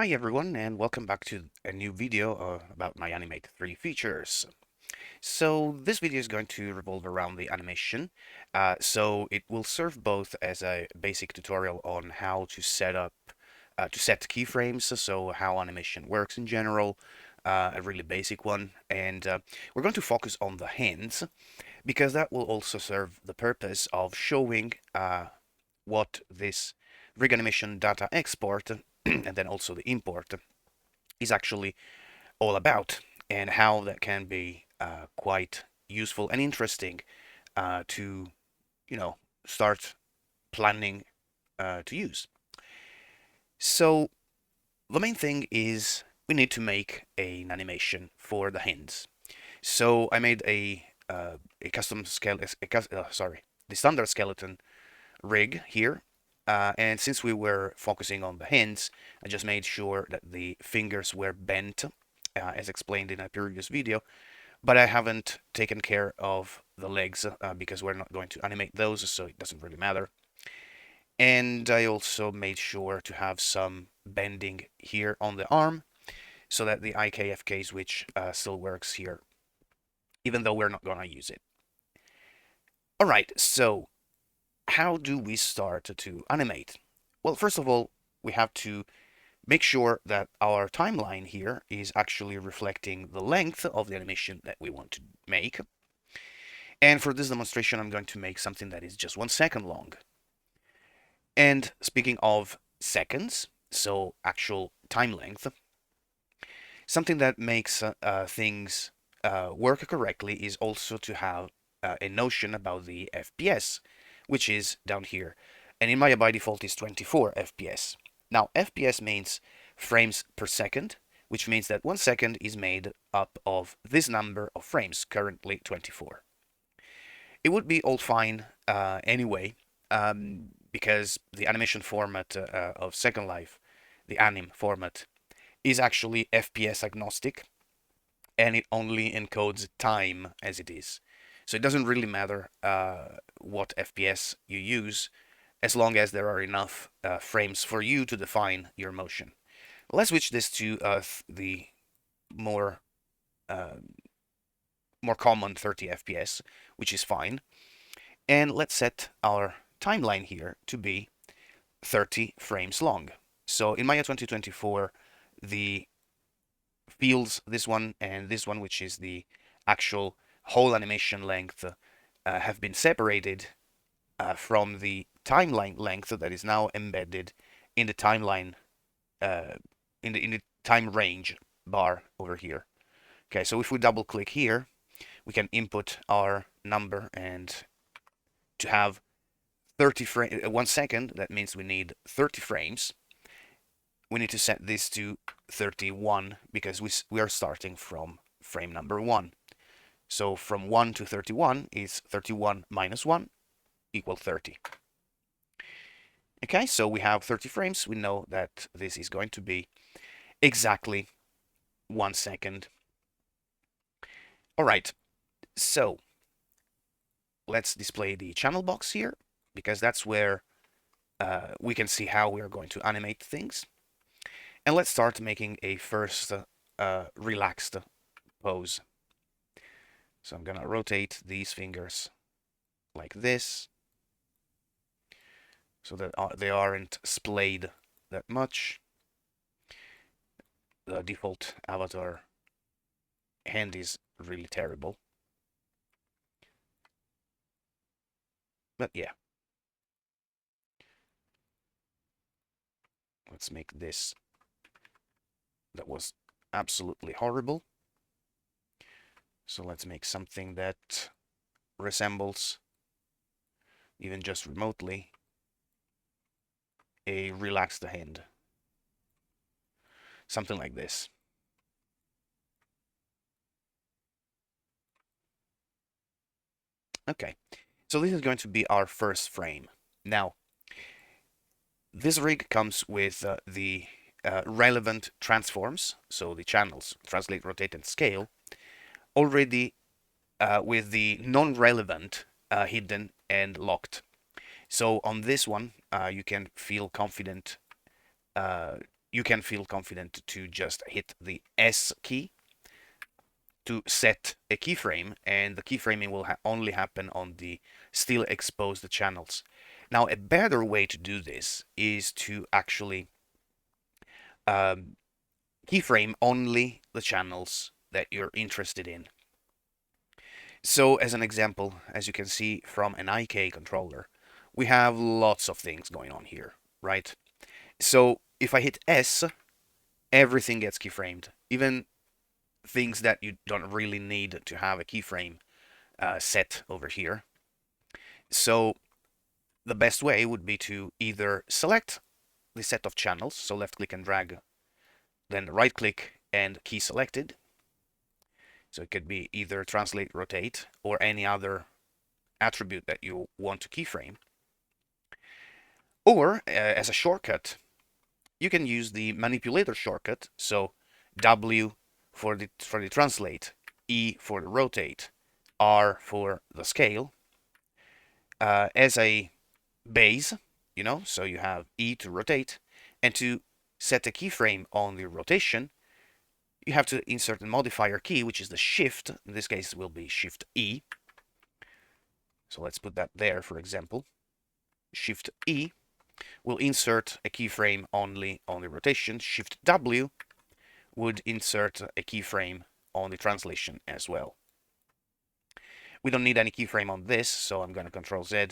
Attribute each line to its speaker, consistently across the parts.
Speaker 1: Hi everyone, and welcome back to a new video about my MyAniMATE3 features. So this video is going to revolve around the animation. So it will serve both as a basic tutorial on how to set keyframes, so how animation works in general, a really basic one. And we're going to focus on the hands because that will also serve the purpose of showing what this rig animation data export and then also the import is actually all about, and how that can be quite useful and interesting to, you know, start planning to use. So the main thing is we need to make an animation for the hands. So I made a custom scale, the standard skeleton rig here. And since we were focusing on the hands, I just made sure that the fingers were bent, as explained in a previous video, but I haven't taken care of the legs because we're not going to animate those, so it doesn't really matter. And I also made sure to have some bending here on the arm so that the IKFK switch still works here, even though we're not going to use it. All right, so how do we start to animate? Well, first of all, we have to make sure that our timeline here is actually reflecting the length of the animation that we want to make. And for this demonstration, I'm going to make something that is just 1 second long. And speaking of seconds, so actual time length, something that makes things work correctly is also to have a notion about the FPS, which is down here. And in Maya by default is 24 FPS. Now, FPS means frames per second, which means that 1 second is made up of this number of frames, currently 24. It would be all fine anyway, because the animation format of Second Life, the anim format, is actually FPS agnostic, and it only encodes time as it is. So it doesn't really matter what FPS you use, as long as there are enough frames for you to define your motion. Let's switch this to the more uh, more common 30 FPS, which is fine. And let's set our timeline here to be 30 frames long. So in Maya 2024, the fields, this one and this one, which is the actual whole animation length, have been separated from the timeline length that is now embedded in the timeline, uh, in the time range bar over here. Okay, so if we double click here, we can input our number, and to have 30 frames, 1 second, that means we need 30 frames. We need to set this to 31 because we are starting from frame number 1. So from 1 to 31 is 31 minus 1 equal 30. Okay, so we have 30 frames. We know that this is going to be exactly 1 second. All right, so let's display the channel box here, because that's where we can see how we are going to animate things. And let's start making a first relaxed pose. So I'm gonna rotate these fingers like this, so that they aren't splayed that much. The default avatar hand is really terrible. But yeah, let's make this. That was absolutely horrible. So let's make something that resembles, even just remotely, a relaxed hand. Something like this. Okay, so this is going to be our first frame. Now, this rig comes with the relevant transforms, so the channels, translate, rotate, and scale, already with the non-relevant hidden and locked. So on this one, you can feel confident you can feel confident to just hit the S key to set a keyframe, and the keyframing will only happen on the still exposed channels. Now, a better way to do this is to actually um, keyframe only the channels that you're interested in. So, as an example, as you can see from an IK controller, we have lots of things going on here, right? So, if I hit S, everything gets keyframed, even things that you don't really need to have a keyframe set over here. So the best way would be to either select the set of channels, so left click and drag, then right click and key selected. So it could be either translate, rotate, or any other attribute that you want to keyframe. Or as a shortcut, you can use the manipulator shortcut. So W for the translate, E for the rotate, R for the scale, as a base, so you have E to rotate, and to set a keyframe on the rotation, you have to insert a modifier key, which is the shift. In this case, it will be shift E. So let's put that there, for example. Shift E will insert a keyframe only on the rotation. Shift W would insert a keyframe on the translation as well. We don't need any keyframe on this, so I'm going to Control Z.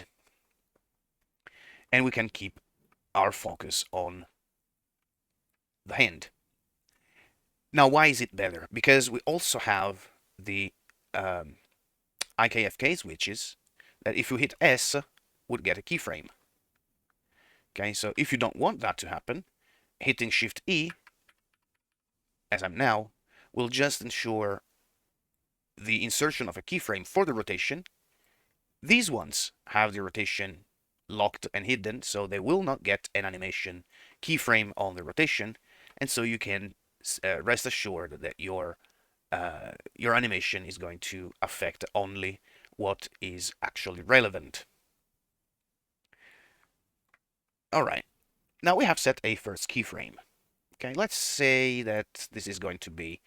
Speaker 1: And we can keep our focus on the hand. Now, why is it better? Because we also have the IKFK switches that if you hit S would get a keyframe. Okay, so if you don't want that to happen, hitting Shift E, as I'm now, will just ensure the insertion of a keyframe for the rotation. These ones have the rotation locked and hidden, so they will not get an animation keyframe on the rotation, and so you can rest assured that your animation is going to affect only what is actually relevant. All right, now we have set a first keyframe. Okay, let's say that this is going to be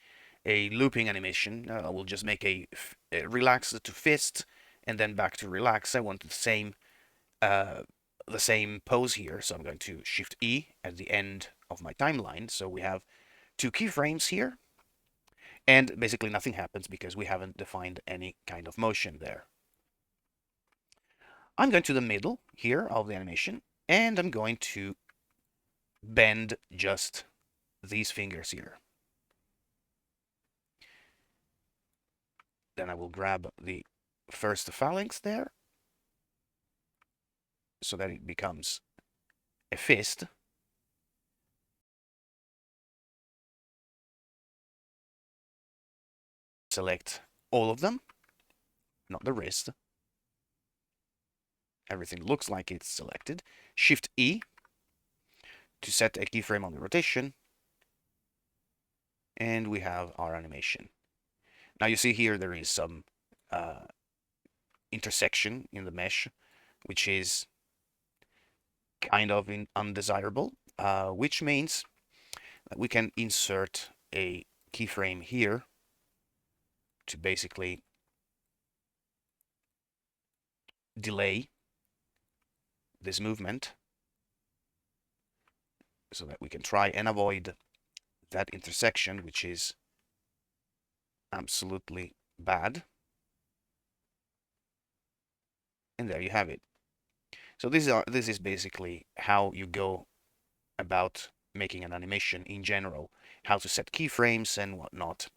Speaker 1: a looping animation. We'll just make a relax to fist and then back to relax. I want the same pose here, so I'm going to Shift E at the end of my timeline. So we have 2 keyframes here, and basically nothing happens because we haven't defined any kind of motion there. I'm going to the middle here of the animation, and I'm going to bend just these fingers here. Then I will grab the first phalanx there, so that it becomes a fist. Select all of them, not the wrist. Everything looks like it's selected. Shift E to set a keyframe on the rotation. And we have our animation. Now you see here there is some intersection in the mesh, which is kind of undesirable, which means that we can insert a keyframe here to basically delay this movement so that we can try and avoid that intersection, which is absolutely bad. And there you have it. So this is basically how you go about making an animation in general, how to set keyframes and whatnot.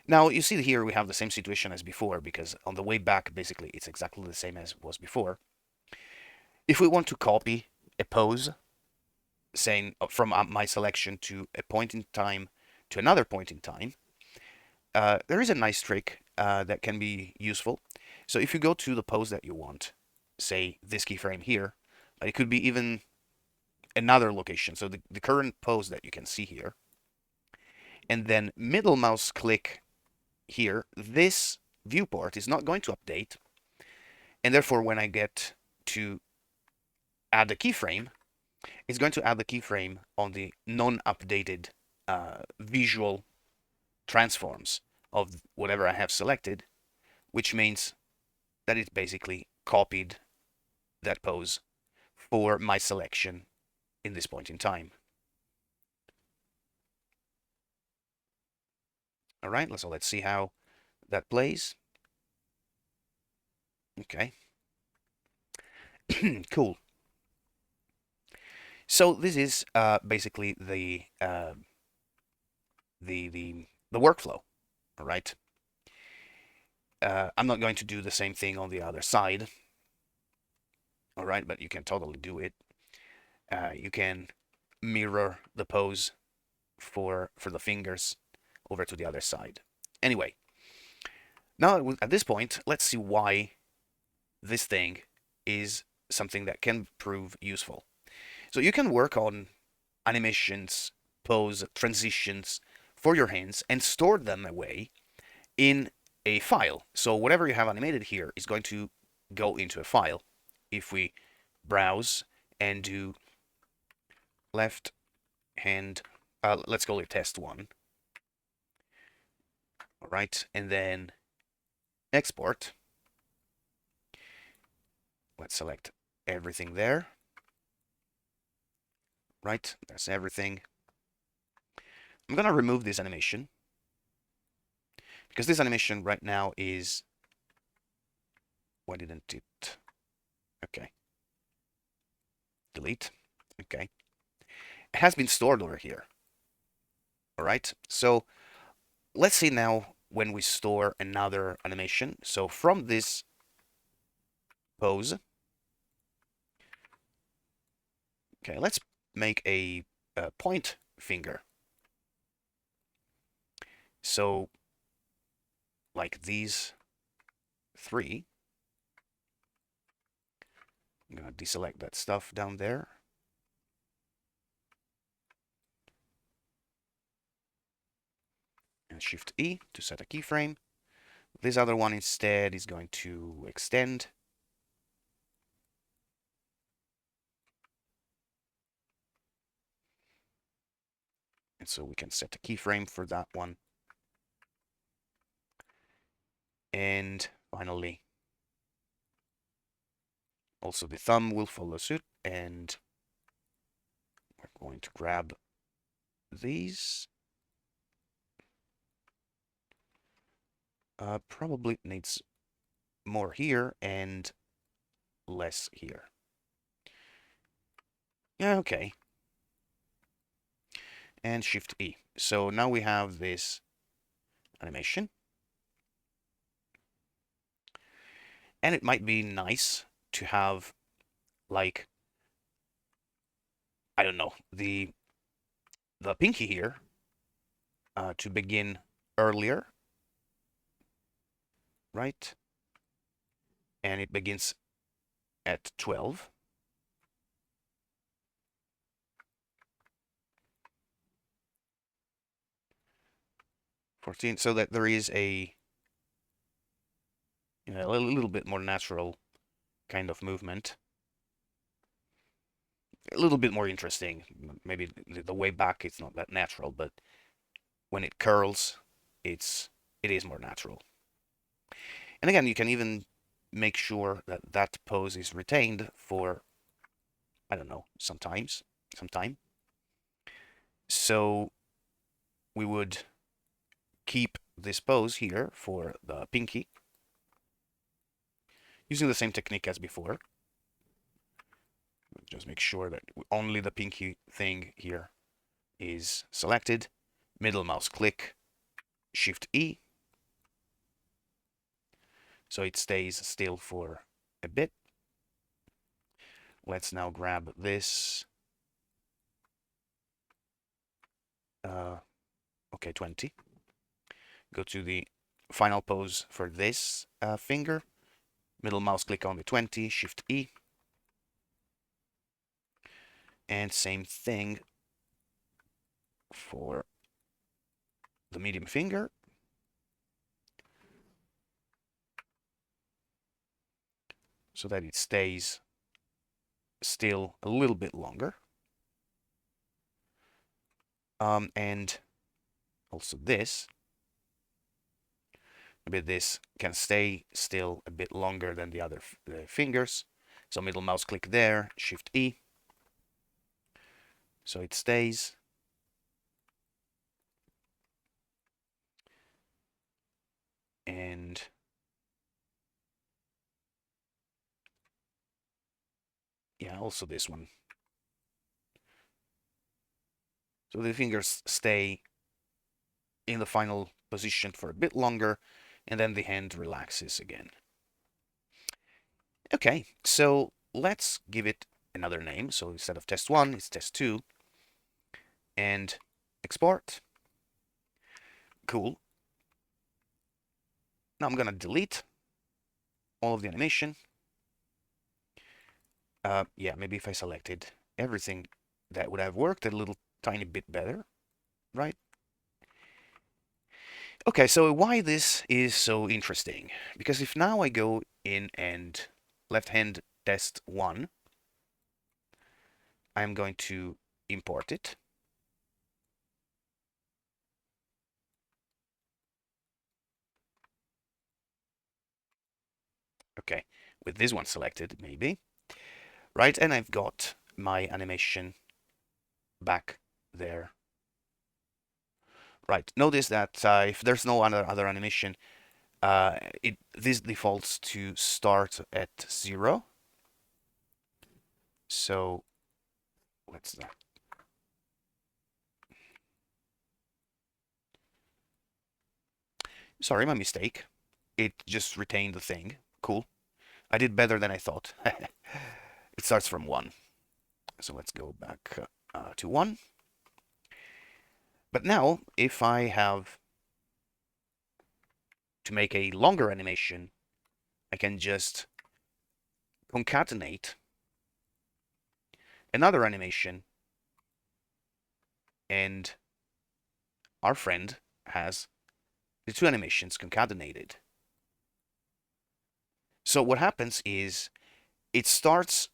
Speaker 1: Now you see here we have the same situation as before, because on the way back basically it's exactly the same as it was before. If we want to copy a pose, saying from my selection to a point in time to another point in time, there is a nice trick that can be useful. So if you go to the pose that you want, say this keyframe here, but it could be even another location, so the current pose that you can see here, and then middle mouse click here, this viewport is not going to update, and therefore when I get to add a keyframe, it's going to add the keyframe on the non-updated visual transforms of whatever I have selected, which means that it basically copied that pose for my selection in this point in time. All right, so let's see how that plays. Okay, cool. So this is basically the workflow. All right. I'm not going to do the same thing on the other side. All right, but you can totally do it. You can mirror the pose for the fingers over to the other side. Anyway, now at this point, let's see why this thing is something that can prove useful. So you can work on animations, pose, transitions for your hands and store them away in a file. So whatever you have animated here is going to go into a file. If we browse and do left hand, let's call it test one. All right, and then export. Let's select everything there. Right, that's everything. I'm gonna remove this animation because this animation right now is, why didn't it? Okay, delete. Okay, it has been stored over here. All right, so let's see now when we store another animation. So from this pose, okay, let's make a point finger. So like these three, I'm gonna deselect that stuff down there. And Shift E to set a keyframe. This other one instead is going to extend. And so we can set a keyframe for that one. And finally, also the thumb will follow suit. And we're going to grab these. Probably needs more here and less here. Yeah, okay. And Shift E. So now we have this animation. And it might be nice to have, like, I don't know, the pinky here to begin earlier, right? And it begins at 12. 14, so that there is a, a little bit more natural kind of movement. A little bit more interesting. Maybe the way back it's not that natural, but when it curls, it is more natural. And again, you can even make sure that that pose is retained for, I don't know, some time. So we would keep this pose here for the pinky, using the same technique as before. Just make sure that only the pinky thing here is selected. Middle mouse click, Shift E, so it stays still for a bit. Let's now grab this. Okay, 20. Go to the final pose for this finger. Middle mouse click on the 20, Shift E. And same thing for the medium finger. So that it stays still a little bit longer. And also this. Maybe this can stay still a bit longer than the other fingers. So middle mouse click there, Shift E. So it stays. And yeah, also this one. So the fingers stay in the final position for a bit longer, and then the hand relaxes again. Okay, so let's give it another name. So instead of test 1, it's test 2. And export. Cool. Now I'm going to delete all of the animation. Yeah, maybe if I selected everything, that would have worked a little tiny bit better, right? Okay, so why this is so interesting? Because if now I go in and left hand test 1, I'm going to import it. Okay, with this one selected, maybe. Right, and I've got my animation back there. Right, notice that if there's no other animation, this defaults to start at 0. So let's not. Sorry, my mistake. It just retained the thing. Cool. I did better than I thought. It starts from 1. So let's go back to 1. But now, if I have to make a longer animation, I can just concatenate another animation, and our friend has the two animations concatenated. So what happens is it starts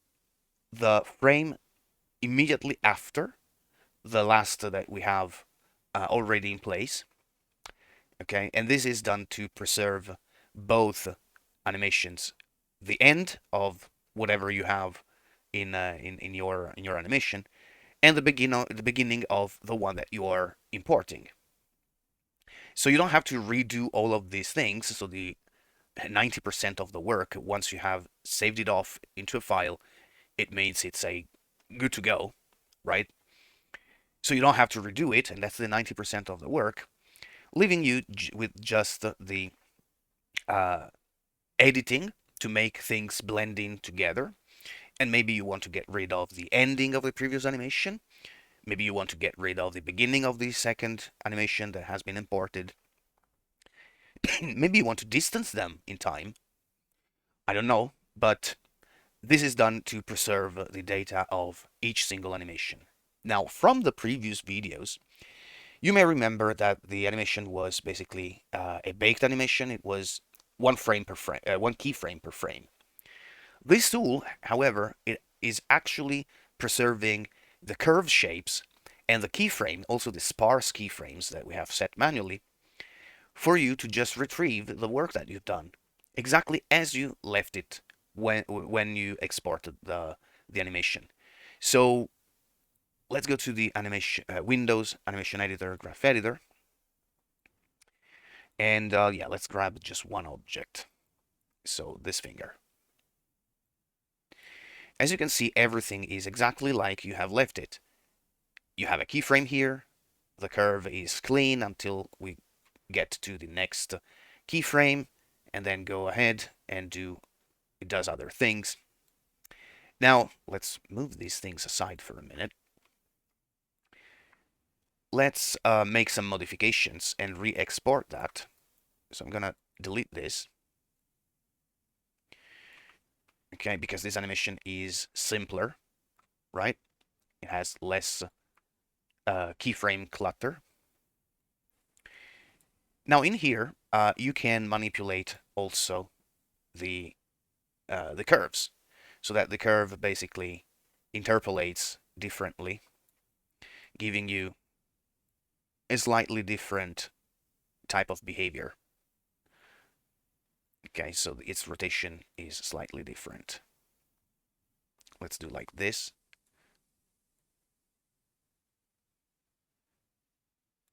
Speaker 1: the frame immediately after the last that we have already in place. Okay, and this is done to preserve both animations, the end of whatever you have in your animation, and the beginning of the one that you are importing. So you don't have to redo all of these things. So the 90% of the work, once you have saved it off into a file, it means it's a good to go, right? So you don't have to redo it, and that's the 90% of the work, leaving you with just the uh, editing to make things blend in together. And maybe you want to get rid of the ending of the previous animation. Maybe you want to get rid of the beginning of the second animation that has been imported. Maybe you want to distance them in time. I don't know, but this is done to preserve the data of each single animation. Now, from the previous videos, you may remember that the animation was basically a baked animation. It was one frame per frame, one keyframe per frame. This tool, however, it is actually preserving the curved shapes and the keyframe, also the sparse keyframes that we have set manually, for you to just retrieve the work that you've done exactly as you left it when you exported the animation. So let's go to the animation Windows Animation Editor, Graph Editor, and yeah, let's grab just one object. So this finger. As you can see, everything is exactly like you have left it. You have a keyframe here. The curve is clean until we get to the next keyframe, and then go ahead and it does other things. Now, let's move these things aside for a minute. Let's make some modifications and re-export that. So I'm gonna delete this. Okay, because this animation is simpler, right? It has less keyframe clutter. Now in here, you can manipulate also the curves, so that the curve basically interpolates differently, giving you a slightly different type of behavior. Okay, so its rotation is slightly different. Let's do like this.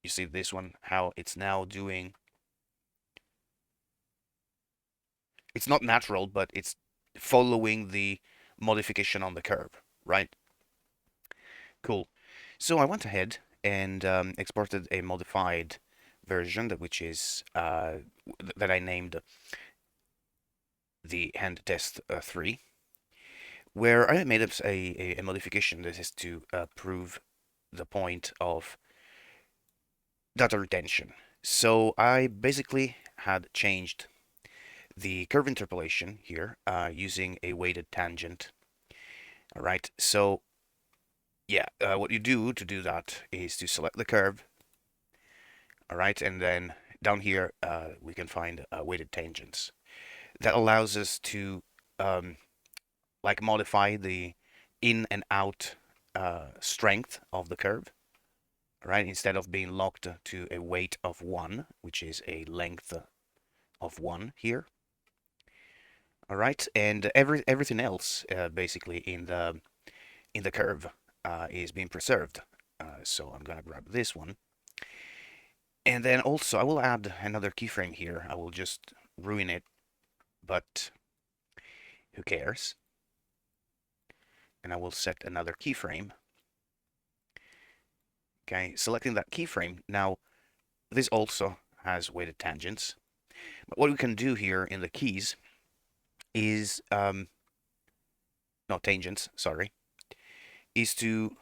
Speaker 1: You see this one, how it's now doing. It's not natural, but it's following the modification on the curve, right? Cool. So I went ahead and exported a modified version which is that I named the hand test 3, where I made a modification that is to prove the point of data retention. So I basically had changed the curve interpolation here using a weighted tangent. All right, so yeah, what you do to do that is to select the curve. All right, and then down here we can find weighted tangents. That allows us to um, like modify the in and out strength of the curve. Right, instead of being locked to a weight of 1, which is a length of 1 here. All right, and everything else basically in the curve is being preserved. So I'm gonna grab this one, and then also I will add another keyframe here. I will just ruin it, but who cares? And I will set another keyframe. Okay, selecting that keyframe. Now, this also has weighted tangents. But what we can do here in the keys is, not tangents, sorry, is to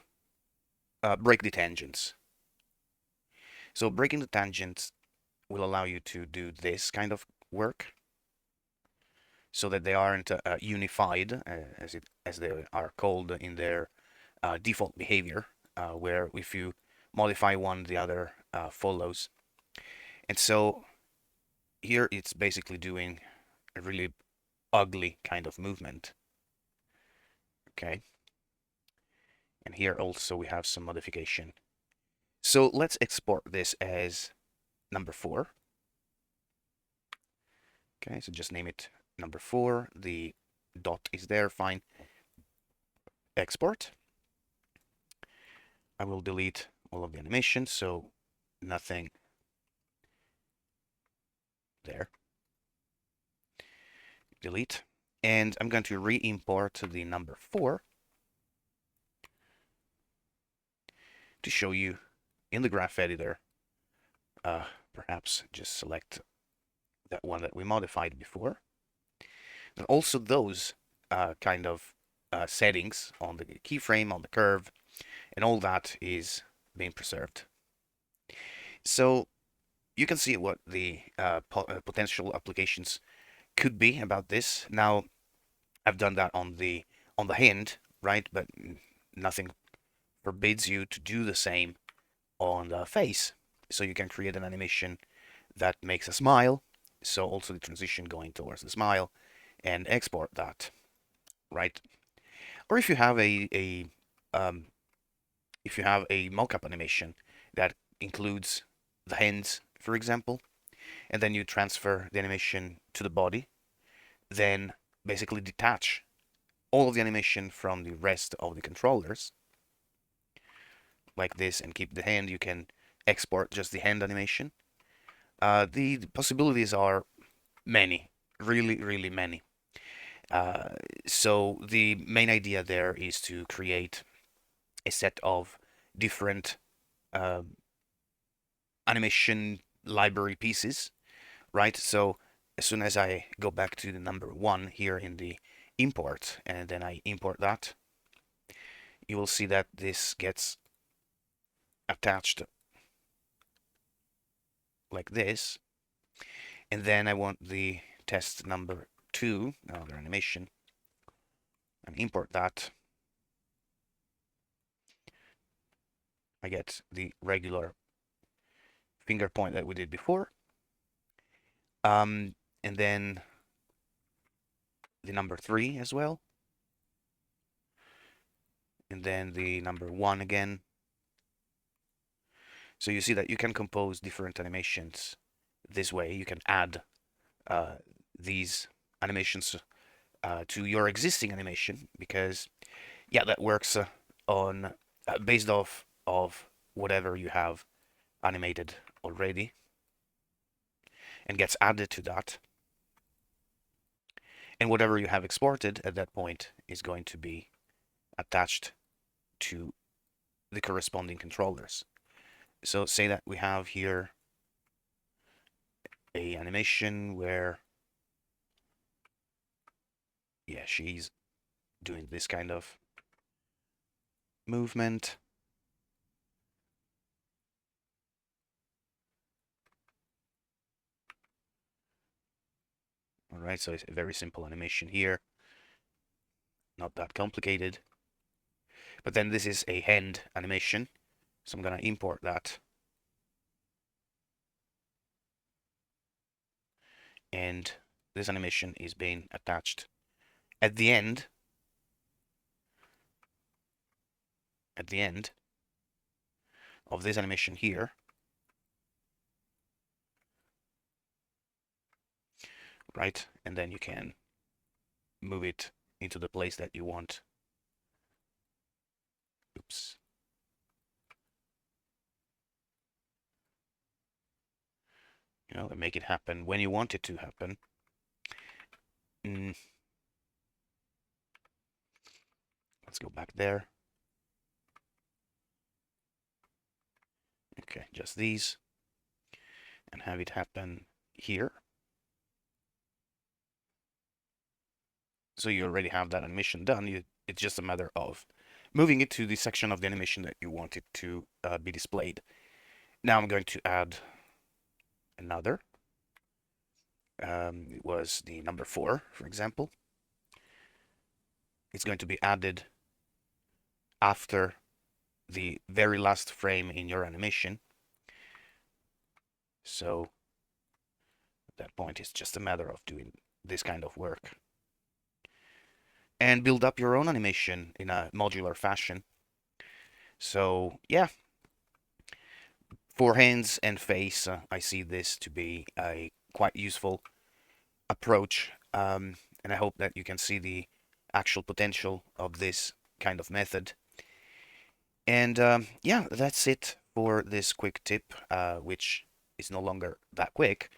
Speaker 1: break the tangents. So breaking the tangents will allow you to do this kind of work so that they aren't unified, as they are called in their default behavior, where if you modify one, the other follows. And so here it's basically doing a really ugly kind of movement. Okay. And here also we have some modification. So let's export this as number 4. Okay, so just name it number 4. The dot is there, fine. Export. I will delete all of the animation, so nothing there. Delete. And I'm going to re-import the number 4 to show you in the graph editor. Perhaps just select that one that we modified before. And also those kind of settings on the keyframe, on the curve, and all that is being preserved. So you can see what the potential applications could be about this. Now, I've done that on the hand, right? But nothing forbids you to do the same on the face. So you can create an animation that makes a smile. So also the transition going towards the smile, and export that, right? Or if you have um, if you have a mockup animation that includes the hands, for example, and then you transfer the animation to the body, then basically detach all of the animation from the rest of the controllers, like this, and keep the hand. You can export just the hand animation. The possibilities are many, really, really many. Uh, so the main idea there is to create a set of different uh, animation library pieces, right? So as soon as I go back to the number 1 here in the import, and then I import that, you will see that this gets attached like this. And then I want the test number 2, another animation, and import that. I get the regular finger point that we did before. And then the number 3 as well. And then the number 1 again. So you see that you can compose different animations this way. You can add uh, these animations to your existing animation because yeah, that works on based off of whatever you have animated already and gets added to that. And whatever you have exported at that point is going to be attached to the corresponding controllers. So say that we have here a animation where yeah, she's doing this kind of movement. All right, so it's a very simple animation here, not that complicated. But then this is a hand animation, so I'm gonna import that. And this animation is being attached at the end, at the end of this animation here, right? And then you can move it into the place that you want. Oops. You know, and make it happen when you want it to happen. Mm. Let's go back there. Okay, just these, and have it happen here. So you already have that animation done. It's just a matter of moving it to the section of the animation that you want it to be displayed. Now I'm going to add another. It was the number 4, for example. It's going to be added after the very last frame in your animation. So at that point, it's just a matter of doing this kind of work. And build up your own animation in a modular fashion. So yeah, for hands and face, I see this to be a quite useful approach. And I hope that you can see the actual potential of this kind of method. And yeah, that's it for this quick tip, which is no longer that quick.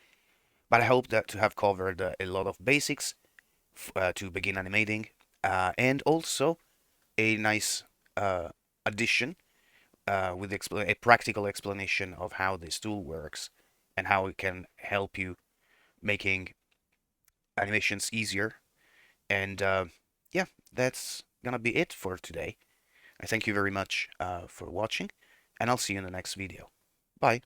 Speaker 1: But I hope that to have covered a lot of basics to begin animating, and also a nice addition with a practical explanation of how this tool works and how it can help you making animations easier. And yeah, that's gonna be it for today. I thank you very much for watching, and I'll see you in the next video. Bye.